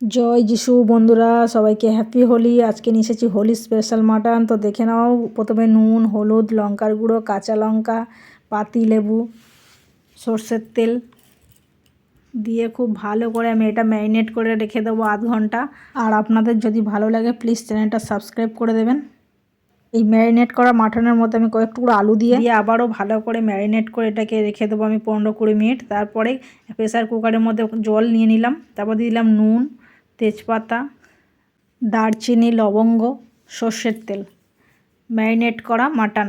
জয় যিশু বন্ধুরা, সবাইকে হ্যাপি হোলি। আজকে নিয়ে এসেছি হোলি স্পেশাল মাটন। তো দেখে নাও, প্রথমে নুন, হলুদ, লঙ্কার গুঁড়ো, কাঁচা লঙ্কা, পাতি লেবু, সর্ষের তেল দিয়ে খুব ভালো করে আমি এটা ম্যারিনেট করে রেখে দেবো আধ ঘন্টা। আর আপনাদের যদি ভালো লাগে প্লিজ চ্যানেলটা সাবস্ক্রাইব করে দেবেন। এই ম্যারিনেট করা মাটনের মধ্যে আমি কয়েক টুকরো আলু দিয়ে আবারও ভালো করে ম্যারিনেট করে এটাকে রেখে দেবো আমি 15-20 মিনিট। তারপরে প্রেসার কুকারের মধ্যে জল নিয়ে নিলাম, তারপর দিয়ে দিলাম নুন, তেজপাতা, দারচিনি, লবঙ্গ, সর্ষের তেল, ম্যারিনেট করা মাটন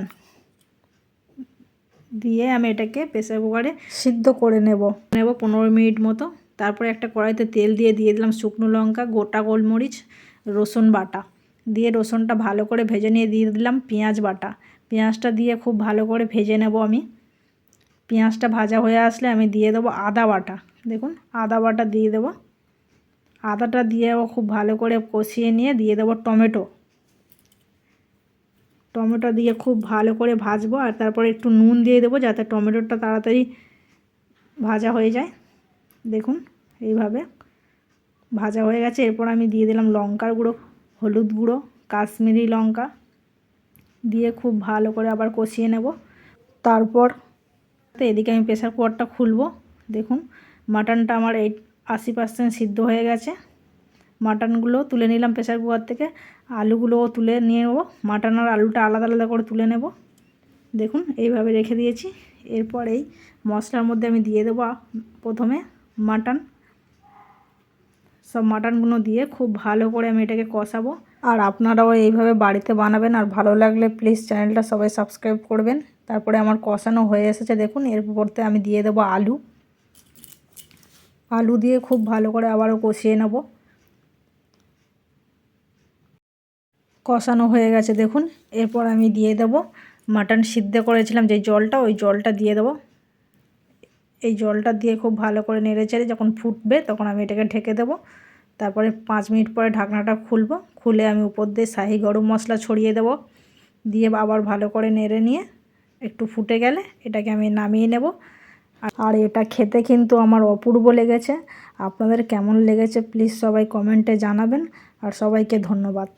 দিয়ে আমি এটাকে প্রেসার কুকারে সিদ্ধ করে নেব 15 মিনিট মতো। তারপরে একটা কড়াইতে তেল দিয়ে দিলাম শুকনো লঙ্কা, গোটা গোলমরিচ, রসুন বাটা দিয়ে রসুনটা ভালো করে ভেজে নিয়ে দিয়ে দিলাম পেঁয়াজ বাটা। পেঁয়াজটা দিয়ে খুব ভালো করে ভেজে নেব আমি। পেঁয়াজটা ভাজা হয়ে আসলে আমি দিয়ে দেবো আদা বাটা। দেখুন, আদা বাটা দিয়ে দেবো। আদাটা দিয়েও খুব ভালো করে কষিয়ে নিয়ে দিয়ে দেবো টমেটো দিয়ে খুব ভালো করে ভাজবো। আর তারপরে একটু নুন দিয়ে দেবো যাতে টমেটোটা তাড়াতাড়ি ভাজা হয়ে যায়। দেখুন এইভাবে ভাজা হয়ে গেছে। এরপর আমি দিয়ে দিলাম লঙ্কার গুঁড়ো, হলুদ গুঁড়ো, কাশ্মীরি লঙ্কা দিয়ে খুব ভালো করে আবার কষিয়ে নেব। তারপর এদিকে আমি প্রেসার কুকারটা খুলবো। দেখুন মাটনটা আমার 80% সিদ্ধ হয়ে গেছে। মাটনগুলো তুলে নিলাম প্রেসার কুকার থেকে, আলুগুলোও তুলে নিয়ে নেবো। মাটন আর আলুটা আলাদা আলাদা করে তুলে নেব। দেখুন এইভাবে রেখে দিয়েছি। এরপর এই মশলার মধ্যে আমি দিয়ে দেবো প্রথমে মাটন। সব মাটনগুলো দিয়ে খুব ভালো করে আমি এটাকে কষাবো। আর আপনারাও এইভাবে বাড়িতে বানাবেন। আর ভালো লাগলে প্লিজ চ্যানেলটা সবাই সাবস্ক্রাইব করবেন। তারপরে আমার কষানো হয়ে এসেছে দেখুন। এরপরতে আমি দিয়ে দেবো আলু দিয়ে খুব ভালো করে আবারও কষিয়ে নেব। কষানো হয়ে গেছে দেখুন। এরপর আমি দিয়ে দেবো মাটন সিদ্ধ করেছিলাম যে জলটা, ওই জলটা দিয়ে দেবো। এই জলটা দিয়ে খুব ভালো করে নেড়েচেড়ে যখন ফুটবে তখন আমি এটাকে ঢেকে দেবো। তারপরে 5 মিনিট পরে ঢাকনাটা খুলবো। খুলে আমি উপর দিয়ে শাহি গরম মশলা ছড়িয়ে দেবো। দিয়ে আবার ভালো করে নেড়ে নিয়ে একটু ফুটে গেলে এটাকে আমি নামিয়ে নেব। আর এটা খেতে কিন্তু আমার অপূর্ব লেগেছে। আপনাদের কেমন লেগেছে প্লিজ সবাই কমেন্টে জানাবেন। আর সবাইকে ধন্যবাদ।